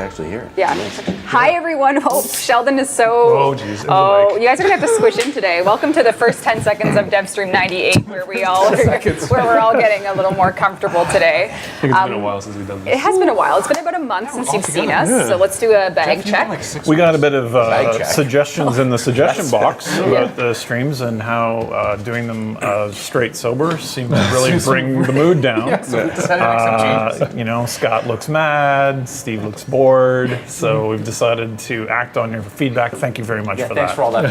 can actually hear it. Yeah. Hi, everyone. Oh, Sheldon is so... Oh, geez. Oh, you guys are going to have to squish in today. Welcome to the first 10 seconds of Devstream 98, where we're all getting a little more comfortable today. I think it's been a while since we've done this. It has been a while. It's been about a month since you've seen us, so let's do a bag check. We got a bit of suggestions in the suggestion box about the streams and how doing them straight sober seemed to really bring the mood down. So we decided to make some changes. You know, Scott looks mad, Steve looks bored, so we've decided to act on your feedback. Thank you very much for Thanks that. for all that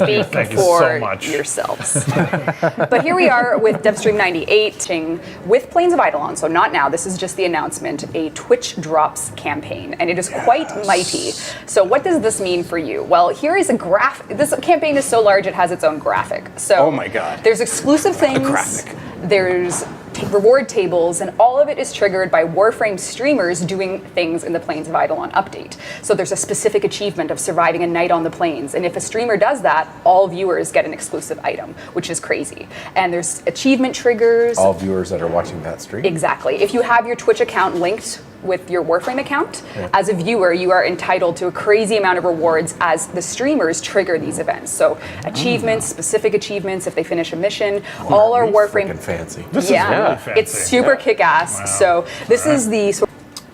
feedback. Thank you for so much. yourselves. But here we are with Devstream 98 with Plains of Eidolon. So not now. This is just the announcement. A Twitch drops campaign, and it is quite mighty. So what does this mean for you? Well, here is a graph. This campaign is so large it has its own graphic. So oh my god. There's exclusive things. A graphic. There's reward tables, and all of it is triggered by Warframe streamers doing things in the Plains of Eidolon update. So there's a specific achievement of surviving a night on the plains, and if a streamer does that, all viewers get an exclusive item, which is crazy. And there's achievement triggers. All viewers that are watching that stream? Exactly. If you have your Twitch account linked with your Warframe account, as a viewer, you are entitled to a crazy amount of rewards as the streamers trigger these events. So achievements, specific achievements, if they finish a mission, all our Warframe... Freaking fancy. This is really fancy. It's super kick-ass. Wow. So this is the...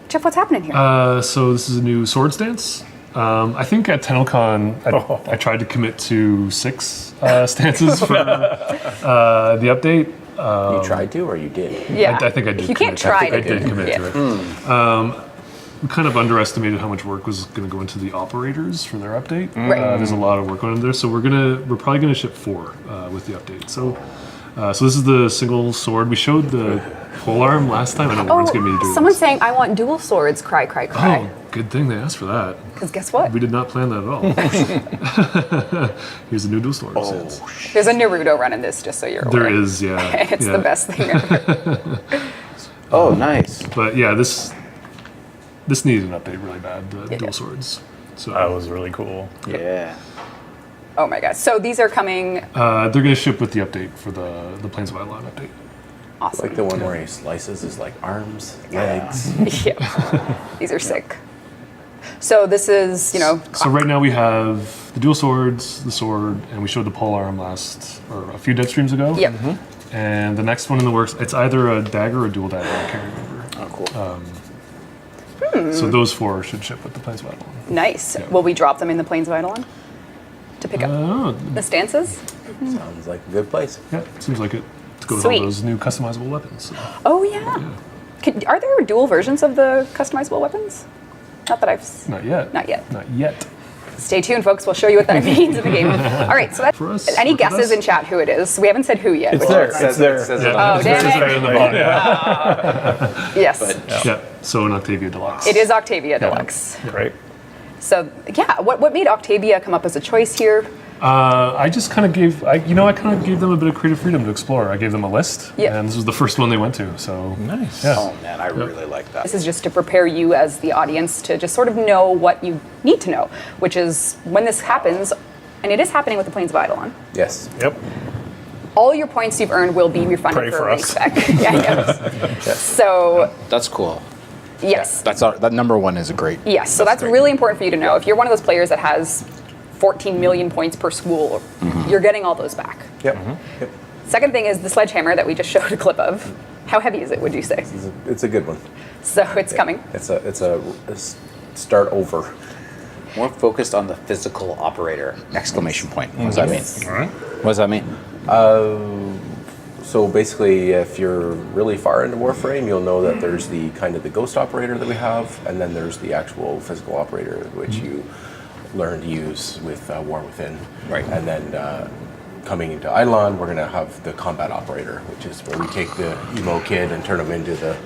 Jeff, what's happening here? So this is a new Swords Dance. I think at TennoCon, I tried to commit to 6 stances for the update. You tried to, or you did? Yeah. I think I did. You can't try to. I did commit to it. We kind of underestimated how much work was going to go into the operators for their update. Right. There's a lot of work going in there, so we're probably gonna ship 4 with the update. So this is the single sword. We showed the polearm last time. I know Warren's gonna be doing someone's this. saying, I want dual swords, cry, cry, cry. Oh, good thing they asked for that. Because guess what? We did not plan that at all. Here's the new dual swords. There's a Naruto run in this, just so you're aware. There is, yeah. It's the best thing ever. Oh, nice. But yeah, this needed an update really bad, the dual swords. So That was really cool. Yeah. Oh my gosh. So these are coming... they're going to ship with the update for the Plains of Eidolon update. Awesome. Like the one where he slices his like arms, legs. Yeah. These are sick. So this is, So right now we have the dual swords, the sword, and we showed the polearm a few dead streams ago. Yep. And the next one in the works, it's either a dagger or a dual dagger, I can't remember. Oh, cool. So those 4 should ship with the Plains of Eidolon. Nice. Yeah. Will we drop them in the Plains of Eidolon to pick up Oh, the stances? sounds like a good place. yeah, seems like it. To go with Sweet. all those new customizable weapons. So. Oh, yeah. Are there dual versions of the customizable weapons? Not that I've... Not yet. Not yet. Not yet. Stay tuned, folks. We'll show you what that means in the game. All right, so For us, any look at guesses us. in chat who it is? We haven't said who yet. It's which there. is- It's there. Oh, damn it. Yes. Yeah, so an Octavia Deluxe. It is Octavia Deluxe. Right. So, yeah, what made Octavia come up as a choice here? I just kind of gave, I kind of gave them a bit of creative freedom to explore. I gave them a list, Yeah. and this was the first one they went to. So Nice. Yeah. Oh man, I really like that. This is just to prepare you as the audience to just sort of know what you need to know, which is when this happens, and it is happening with the Plains of Eidolon, Yes. Yep. all your points you've earned will be refunded Pray for for a us. respec. Yes. So, That's cool. yes. That number 1 is a great. Yes, so that's really important for you to know. If you're one of those players that has 14 million points per school, you're getting all those back. Yep. Yep. Second thing is the sledgehammer that we just showed a clip of. How heavy is it, would you say? It's a good one. So it's coming. It's a start over. More focused on the physical operator! Exclamation point. What does that mean? All right. What does that mean? So basically, if you're really far into Warframe, you'll know that there's the kind of the ghost operator that we have, and then there's the actual physical operator, which you learn to use with War Within. Right. And then coming into Eidolon, we're going to have the combat operator, which is where we take the emo kid and turn him into the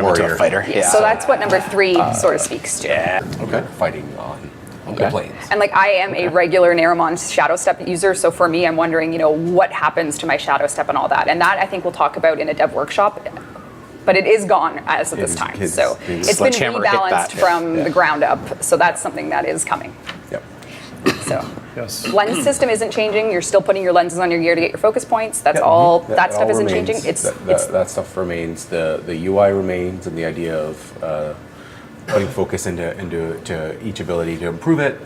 warrior fighter. Yeah. So that's what number 3 sort of speaks to. Yeah. Okay. Fighting on the plains. And like I am a regular Naramon Shadow Step user, so for me, I'm wondering, what happens to my Shadow Step and all that. And that I think we'll talk about in a dev workshop. But it is gone as of this time. So it's been Sledgehammer hit rebalanced that. from the ground up. So that's something that is coming. Yep. So Yes. lens system isn't changing. You're still putting your lenses on your gear to get your focus points. That's all. That stuff all isn't remains. changing. It's that stuff remains. The UI remains, and the idea of putting focus into each ability to improve it,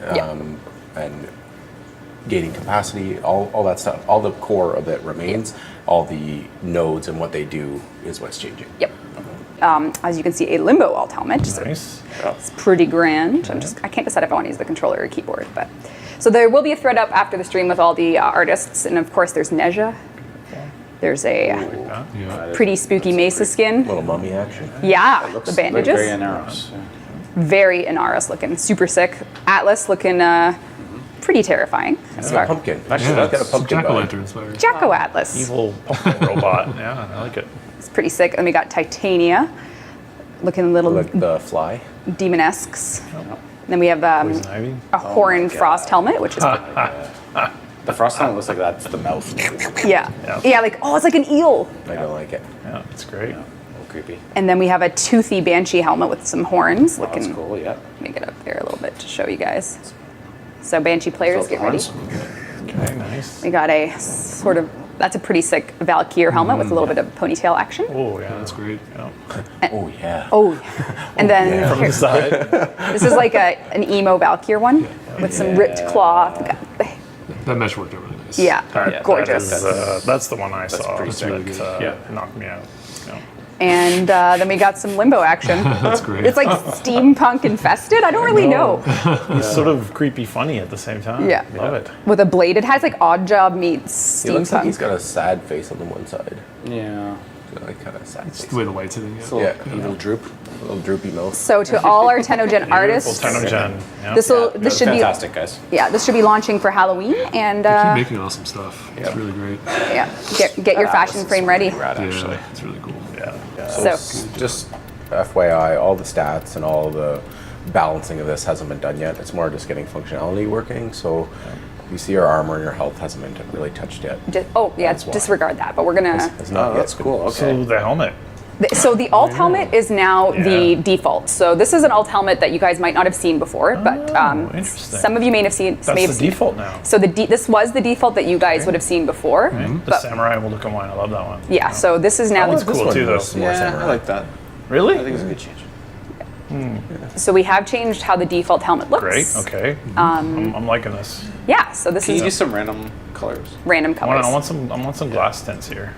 and gaining capacity, all that stuff. All the core of it remains. All the nodes and what they do is what's changing. Yep. As you can see, a limbo alt helmet. So Nice. it's pretty grand. I can't decide if I want to use the controller or keyboard, but so there will be a thread up after the stream with all the artists, and of course there's Neja. There's a pretty spooky Mesa skin. Little mummy action. Yeah, the Looks bandages. very Inaros. Very Inaros looking, super sick. Atlas looking pretty terrifying. It's a pumpkin. Actually, Yeah, that's got a it's pumpkin belly. jack-o'-lantern inspired. Jacko Atlas. Evil pumpkin robot. Yeah, I like it. It's pretty sick. And we got Titania, looking a little Like the fly. demonesques. Then we have Poison ivy. a horned frost helmet, which is The frost helmet looks like that's the mouth. yeah, like it's like an eel. I don't like it. Yeah, it's great. A little creepy. And then we have a toothy banshee helmet with some horns. Oh, that's Looking, cool. Yeah. let me get up there a little bit to show you guys. So banshee players, So get ready. horns. Okay, nice. We got a sort of that's a pretty sick Valkyr helmet with a little bit of ponytail action. Oh yeah, That's great. Yeah. Oh yeah. Oh, and then From the side. this is like an emo Valkyr one with some ripped cloth. That mesh worked out really nice. Yeah, Yeah, gorgeous. That's the one I saw. pretty That, sick. Yeah. knocked me out. Yeah. And then we got some limbo action. That's great. It's like steampunk infested. I don't really know. He's sort of creepy funny at the same time. Yeah. Love it. With a blade, it has like Odd Job meets He looks like he's steampunk. got a sad face on the one side. Yeah. He's got, like kind of sad face. The way the light's hitting it. Little Yeah. evil droop. A little droopy mouth. So to all our Tenogen Beautiful artists, Tenogen. Yeah. this should Fantastic, guys. this should be launching for Halloween, and Keep making awesome stuff. It's really great. get your fashion frame ready. Rad, actually. Yeah, it's really cool. Yeah. So Just FYI, all the stats and all the balancing of this hasn't been done yet. It's more just getting functionality working. So you see your armor and your health hasn't been really touched yet. just, why. disregard that. But we're gonna. It's not Oh, that's yet. cool. Okay. So the helmet. So the alt helmet is now the Yeah. default. So this is an alt helmet that you guys might not have seen before, but interesting. some of you may have seen. That's may have the seen it. default now. So this was the default that you guys would have seen before. The But samurai will look and wine. I love that one. yeah, so this is now. That one's This cool one too, though. was more Yeah, samurai. I like that. Really? I think it's a good change. So we have changed how the default helmet looks. Great. Okay. I'm liking this. Yeah. So this Can you is do some random colors? random colors. I want some glass tints here.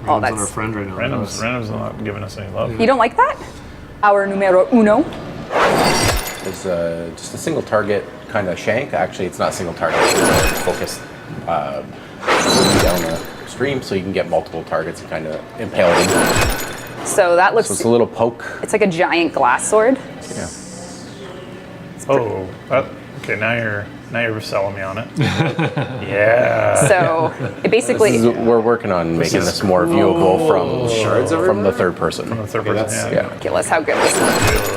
Random's on that's- our friend right now. Random's not giving us any love. You don't like that? Our numero uno. It's just a single target kind of shank. Actually, it's not single target. It's focused down the stream, so you can get multiple targets and kind of impale them. So that looks. So it's a little poke. It's like a giant glass sword. Yeah. Oh, okay. Now you're selling me on it. Yeah. So it basically. We're working on making is this more viewable from the third person. The third Okay, person. that's- Yeah. Ridiculous how good this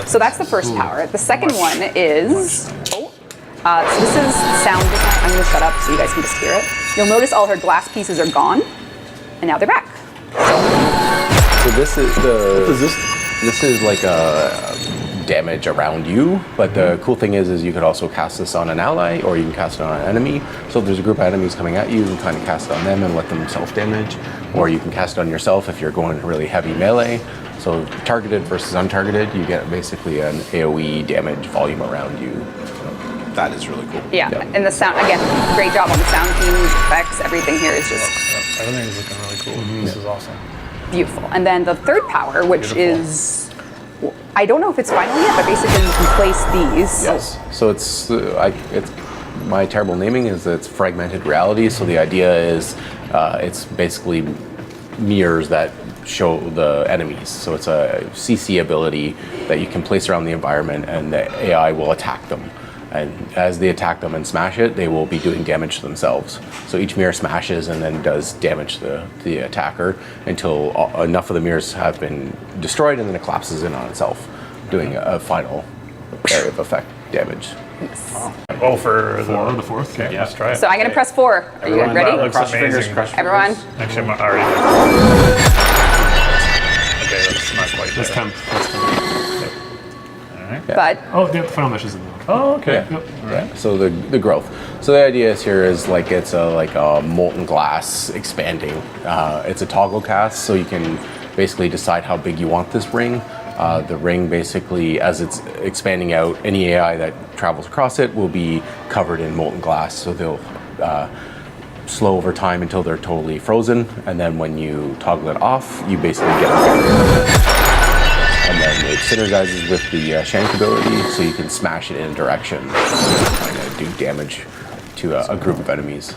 is. So that's the first power. The second one is. So this is sound design. I'm going to shut up so you guys can just hear it. You'll notice all her glass pieces are gone, and now they're back. So this is Is this? this is like a damage around you, but the cool thing is you could also cast this on an ally, or you can cast it on an enemy. So if there's a group of enemies coming at you, you can kind of cast it on them and let them self-damage, or you can cast it on yourself if you're going really heavy melee. So targeted versus untargeted, you get basically an AoE damage volume around you. That is really cool. Yeah, and the sound, again, great job on the sound team, effects, everything here is just Everything's looking really cool. This is awesome. beautiful. And then the third power, which Beautiful. is, I don't know if it's final yet, but basically you can place these. Yes. So it's my terrible naming is that it's fragmented reality. So the idea is it's basically mirrors that show the enemies. So it's a CC ability that you can place around the environment, and the AI will attack them. And as they attack them and smash it, they will be doing damage to themselves. So each mirror smashes and then does damage to the attacker until enough of the mirrors have been destroyed, and then it collapses in on itself, doing a final area of effect damage. Oh, for The fourth. Okay, let's try it. So I'm going to press 4. Are you Everyone, ready? That looks Cross your fingers, amazing. cross your Everyone? fingers. Actually, I'm already. Okay, that's not quite That's there. 10. That's 10. But Oh, the final mesh is in there. Oh, okay. Yeah. Yeah. So the growth. So the idea is here is like it's a molten glass expanding. It's a toggle cast, so you can basically decide how big you want this ring. The ring basically, as it's expanding out, any AI that travels across it will be covered in molten glass. So they'll slow over time until they're totally frozen. And then when you toggle it off, you basically get a and then it synergizes with the shank ability, so you can smash it in a direction and do damage to a group of enemies.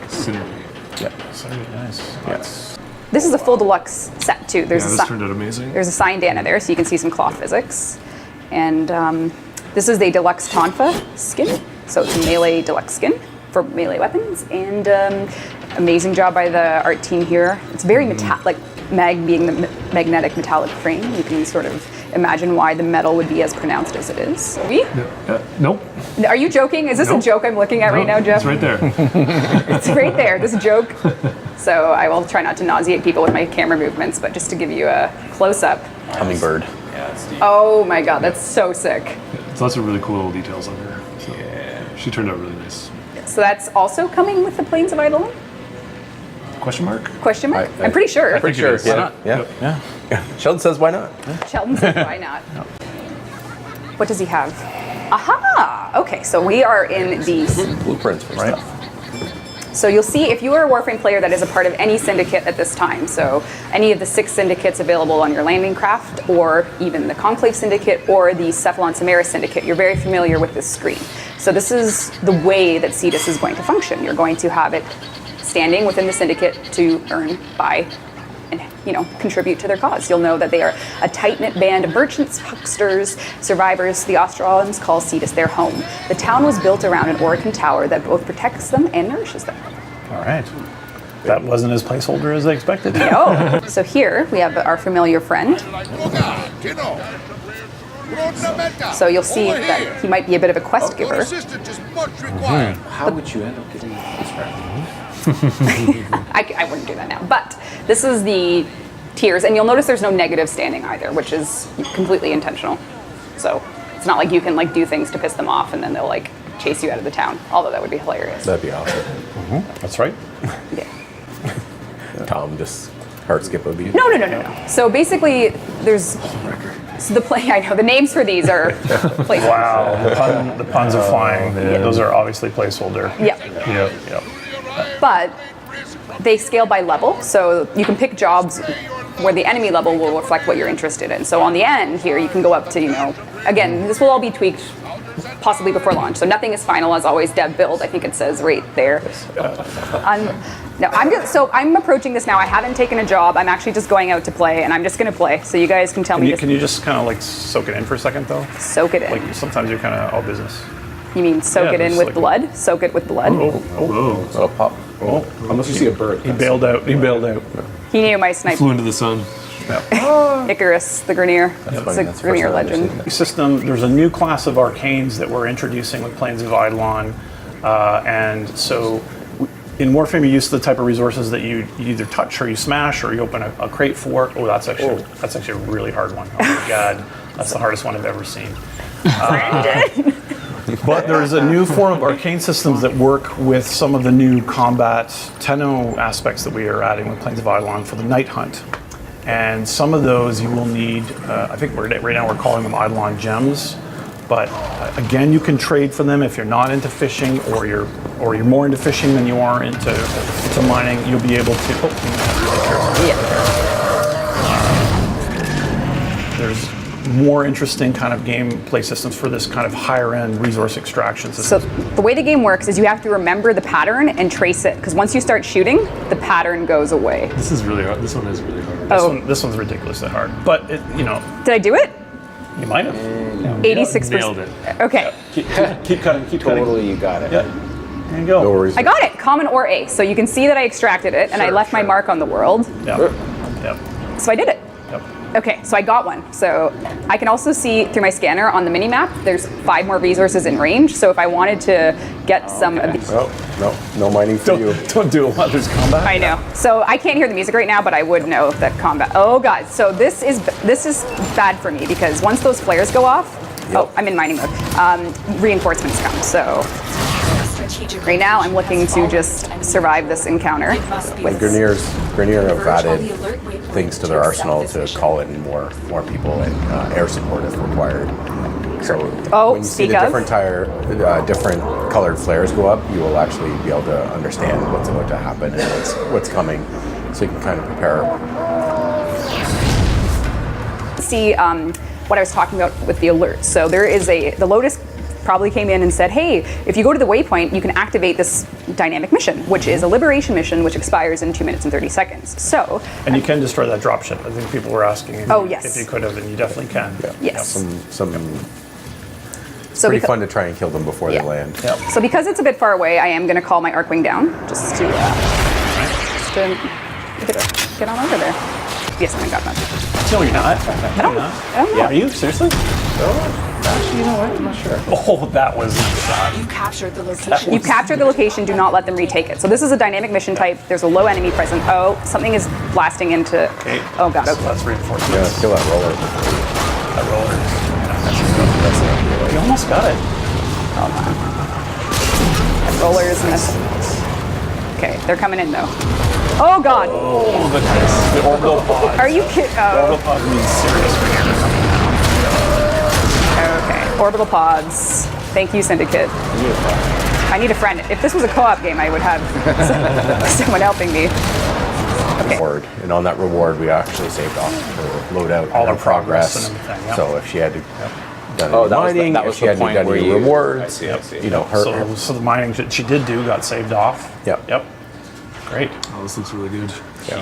Synergy. Yeah. Very nice. Yes. This is a full deluxe set too. There's This turned out amazing. There's a signed Dana there, so you can see some cloth physics. And this is a deluxe Tonfa skin, so it's a melee deluxe skin for melee weapons. And amazing job by the art team here. It's very like mag being the magnetic metallic frame. You can sort of imagine why the metal would be as pronounced as it is. Nope. Are you joking? Is this a joke I'm looking at right now, Jeff? It's right there. It's right there, this joke. So I will try not to nauseate people with my camera movements, but just to give you a close-up. Hummingbird. Oh my god, that's so sick. It's lots of really cool little details on her. So she turned out really nice. So that's also coming with the Plains of Eidolon? Question mark? Question mark? I'm pretty sure. Pretty sure. is. Yeah. Why not? Yeah. Sheldon says, why not? Sheldon says, why not? What does he have? Aha! Okay, so we are in the... Blueprints for stuff. So you'll see if you are a Warframe player that is a part of any syndicate at this time, so any of the 6 syndicates available on your landing craft, or even the Conclave Syndicate, or the Cephalon Samara Syndicate, you're very familiar with this screen. So this is the way that Cetus is going to function. You're going to have it standing within the syndicate to earn, buy, and contribute to their cause. You'll know that they are a tight-knit band of merchants, hucksters, survivors. The Australians call Cetus their home. The town was built around an Oracle tower that both protects them and nourishes them. All right. That wasn't as placeholder as I expected. No. So here we have our familiar friend. So you'll see that he might be a bit of a quest giver. How would you end up getting this right? I wouldn't do that now. But this is the tiers, and you'll notice there's no negative standing either, which is completely intentional. So it's not like you can do things to piss them off and then they'll chase you out of the town. Although that would be hilarious. That'd be awesome. That's right. Yeah. Tom just heart skip a beat. No. So basically, there's I know the names for these are placeholders. Wow, the puns are flying. Those are obviously placeholder. Yeah. But they scale by level, so you can pick jobs where the enemy level will reflect what you're interested in. So on the end here, you can go up to, again, this will all be tweaked possibly before launch. So nothing is final, as always. Dev build, I think it says right there. I'm approaching this now. I haven't taken a job. I'm actually just going out to play, and I'm just going to play. So you guys can tell me. Can you just kind of soak it in for a second, though? Soak it in. Sometimes you're kind of all business. You mean soak it in with blood? Soak it with blood? Oh, pop. Unless you see a bird. He bailed out. He knew my sniper. Flew into the sun. Icarus, the Grineer. It's a Grineer legend. System. There's a new class of arcanes that we're introducing with Plains of Eidolon, and so in Warframe you use the type of resources that you either touch or you smash or you open a crate for. Oh, that's actually a really hard one. Oh my god, that's the hardest one I've ever seen. But there's a new form of arcane systems that work with some of the new combat Tenno aspects that we are adding with Plains of Eidolon for the Night Hunt. And some of those you will need, I think right now we're calling them Eidolon gems. But again, you can trade for them if you're not into fishing or you're more into fishing than you are into mining. You'll be able to. There's more interesting kind of gameplay systems for this kind of higher end resource extraction system. So the way the game works is you have to remember the pattern and trace it, because once you start shooting, the pattern goes away. This is really hard. This one is really hard. This one's ridiculously hard. But Did I do it? You might have. 86%. Nailed it. Okay. Keep cutting. Totally, you got it. Yeah. There you go. No worries. I got it. Common or A. So you can see that I extracted it and I left my mark on the world. Yeah. So I did it. Yep. Okay, so I got one. So I can also see through my scanner on the mini map, there's 5 more resources in range. So if I wanted to get some of these. No mining for you. Don't do a lot. There's combat. I know. So I can't hear the music right now, but I would know that combat. Oh god. So this is bad for me because once those flares go off, I'm in mining mode. Reinforcements come. So right now I'm looking to just survive this encounter. Grineer have added things to their arsenal to call in more people and air support if required. So when you see the different colored flares go up, you will actually be able to understand what's about to happen and what's coming, so you can kind of prepare. See what I was talking about with the alerts. So there is the Lotus probably came in and said, hey, if you go to the waypoint, you can activate this dynamic mission, which is a liberation mission, which expires in 2 minutes and 30 seconds. So, and you can destroy that dropship. I think people were asking if, yes. if you could have, and you definitely can. Yeah. Yes. So pretty fun to try and kill them before they land. Yep. So because it's a bit far away, I am going to call my Arcwing down just to get on over there. Yes, I got that. No, you're not. I don't know. Are you? Seriously? Actually, you know what? I'm not sure. Oh, that was You captured the location. You captured the location, do not let them retake it. So this is a dynamic mission type. There's a low enemy present. Oh, something is blasting into... Okay. Oh, God. So that's reinforcements. Yeah, kill that roller. That roller. You almost got it. Rollers missing. Okay, they're coming in, though. Oh, God. Oh, the orbital pod. Are you kidding? Orbital pod means serious for here. Okay, orbital pods. Thank you, Syndicate. I need a friend. If this was a co-op game, I would have someone helping me. Okay. Reward. And on that reward, we actually saved off her loadout, All her our progress and everything, yeah. So if she had to done Oh, any mining, that if was she the had point done where any you... rewards, I see. you know, her. So the mining that she did do got saved off. Yep. Yep. Great. Oh, this looks really good.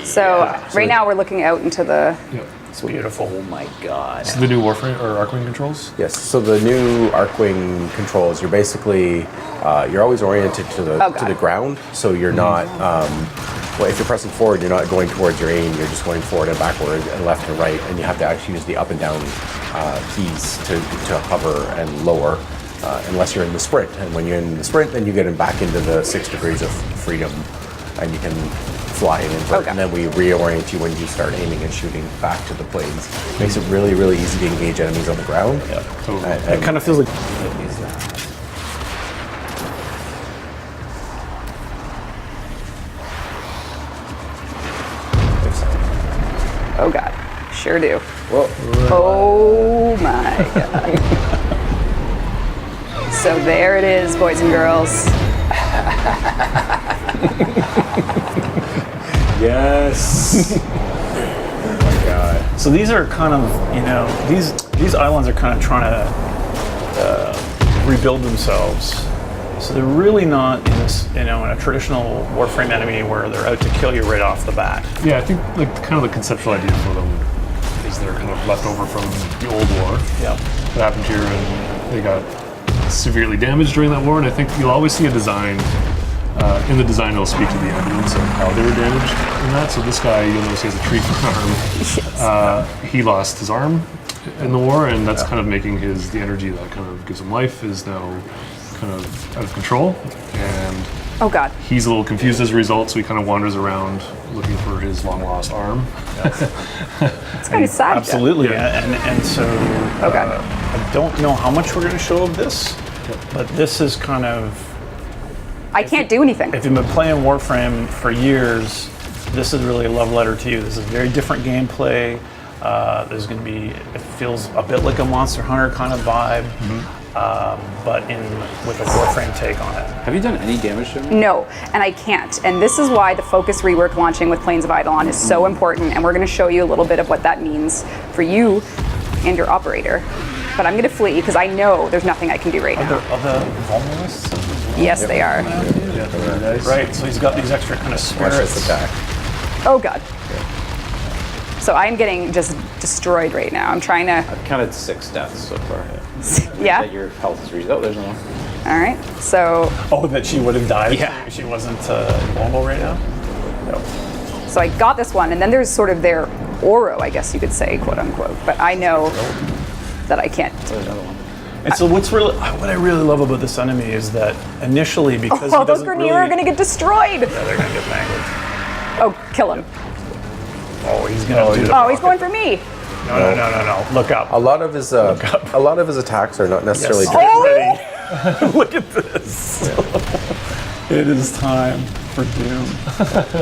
So right now we're looking out into the... Yep. It's beautiful. Oh my god. So the new Warframe or Arcwing controls? Yes. So the new Arcwing controls, you're basically you're always oriented to the ground. So you're not. Well, if you're pressing forward, you're not going towards your aim. You're just going forward and backward and left and right, and you have to actually use the up and down keys to hover and lower, unless you're in the sprint. And when you're in the sprint, then you get back into the 6 degrees of freedom, and you can fly and invert, and then we reorient you when you start aiming and shooting back to the planes. Makes it really, really easy to engage enemies on the ground. Yeah, totally. It kind of feels like... Oh, God. Sure do. Whoa. Oh, my God. So there it is, boys and girls. Yes. Oh my God. So these are kind of, you know, these islands are kind of trying to rebuild themselves. So they're really not in this, you know, in a traditional Warframe enemy where they're out to kill you right off the bat. Yeah, I think like kind of the conceptual idea for them is they're kind of left over from the old war. Yeah. That happened here, and they got severely damaged during that war. And I think you'll always see a design. In the design, it'll speak to the evidence of how they were damaged in that. So this guy, you'll notice he has a tree for an arm. Yes. He lost his arm in the war, and that's kind of making the energy that kind of gives him life is now kind of out of control. And Oh, God. he's a little confused as a result, so he kind of wanders around looking for his long lost arm. It's kind of sad. Absolutely. And so Okay. I don't know how much we're going to show of this, but this is kind of... I can't do anything. If you've been playing Warframe for years, this is really a love letter to you. This is very different gameplay. There's going to be, it feels a bit like a Monster Hunter kind of vibe, but with a Warframe take on it. Have you done any damage to him? No, and I can't. And this is why the focus rework launching with Plains of Eidolon is so important. And we're going to show you a little bit of what that means for you and your operator. But I'm going to flee because I know there's nothing I can do right now. Are the vulneralists? Yes, they are. Right, so he's got these extra kind of spirits. attack. Oh, God. So I'm getting just destroyed right now. I'm trying to... I've counted 6 deaths so far. Yeah? That your health is reached. Oh, there's no one. All right. So Oh, that she would have died Yeah. if she wasn't invulnerable right now? so I got this one. And then there's sort of their Oro, I guess you could say, quote unquote. But I know that I can't. There's another one. And so what I really love about this enemy is that initially, because Oh, he those doesn't Grenier really... are going to get destroyed. Yeah, they're going to get mangled. Oh, kill him. Oh, he's going to do the Oh, he's going for me. No. Look up. A lot of his attacks are not necessarily. Yes. Oh! Ready. Look at this. It is time. For Doom.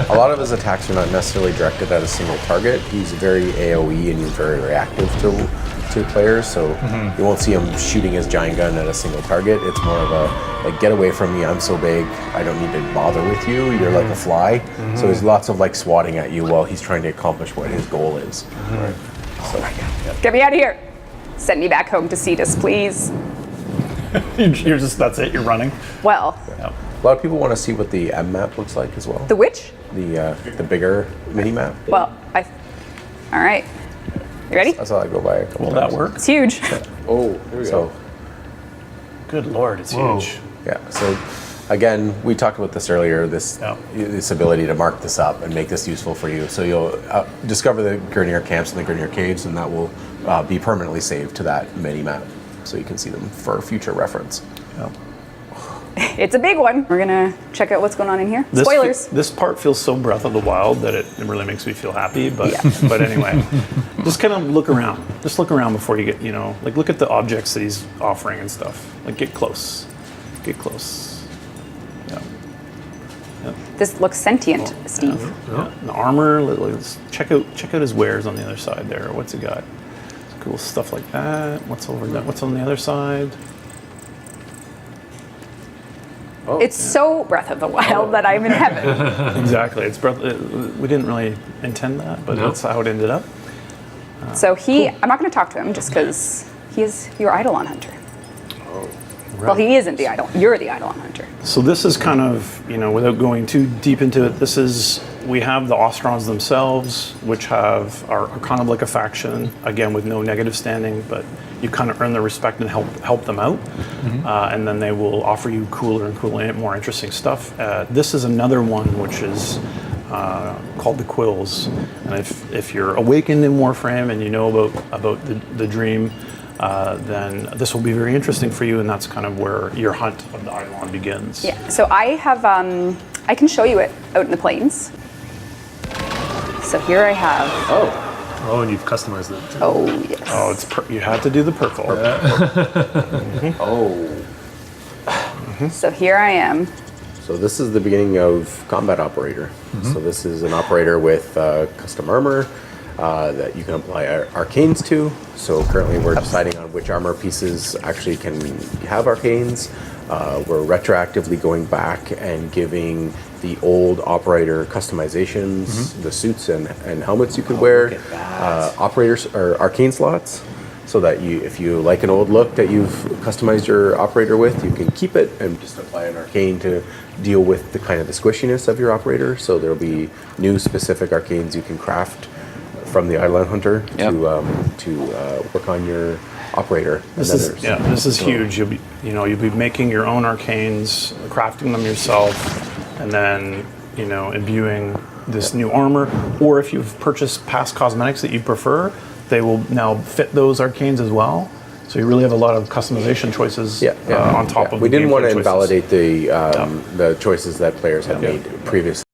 A lot of his attacks are not necessarily directed at a single target. He's very AoE and he's very reactive to players, so you won't see him shooting his giant gun at a single target. It's more of a, like, get away from me, I'm so big, I don't need to bother with you, you're like a fly. So there's lots of like swatting at you while he's trying to accomplish what his goal is. So, Get me out of here. Send me back home to Cetus, please. You're just, that's it, you're running. Well, Yep. a lot of people want to see what the M map looks like as well. the witch? The bigger mini map. Well, all right. You ready? That's how I go by a couple Will that times. work? It's huge. Oh, here we go. Good Lord, it's Whoa. huge. Yeah. So again, we talked about this earlier. This ability to mark this up and make this useful for you. So you'll discover the Grineer camps and the Grineer caves, and that will be permanently saved to that mini map, so you can see them for future reference. Yep. It's a big one. We're gonna check out what's going on in here. Spoilers. This part feels so Breath of the Wild that it really makes me feel happy. But Yeah. but anyway, just kind of look around. Just look around before you get, like, look at the objects that he's offering and stuff. Like, get close. Get close. Yeah. This looks sentient, Steve. Yeah. The armor. Let's check out his wares on the other side there. What's he got? Cool stuff like that. What's over that? What's on the other side? It's so Breath of the Wild that I'm in heaven. Exactly. It's Breath. We didn't really intend that, but that's how it ended up. So I'm not going to talk to him just because he is your Eidolon hunter. Well, he isn't the Eidolon. You're the Eidolon hunter. So this is kind of, without going too deep into it, we have the Ostrons themselves, which are kind of like a faction, again, with no negative standing, but you kind of earn their respect and help them out. And then they will offer you cooler and cooler, more interesting stuff. This is another one which is called the Quills. And if you're awakened in Warframe and you know about the dream, then this will be very interesting for you, and that's kind of where your hunt of the Eidolon begins. Yeah. So I have, I can show you it out in the plains. So here I have. Oh, and you've customized it. Oh yes. Oh, you had to do the purple. So here I am. So this is the beginning of Combat Operator. So this is an operator with custom armor that you can apply arcanes to. So currently we're deciding on which armor pieces actually can have arcanes. We're retroactively going back and giving the old operator customizations, the suits and helmets you could wear, operators or arcane slots, so that if you like an old look that you've customized your operator with, you can keep it and just apply an arcane to deal with the kind of the squishiness of your operator. So there'll be new specific arcanes you can craft from the Eidolon Hunter to work on your operator. This is huge. You'll be making your own arcanes, crafting them yourself, and then imbuing this new armor. Or if you've purchased past cosmetics that you prefer, they will now fit those arcanes as well. So you really have a lot of customization choices on top of. We didn't want to gameplay choices. invalidate the choices that players had made previously.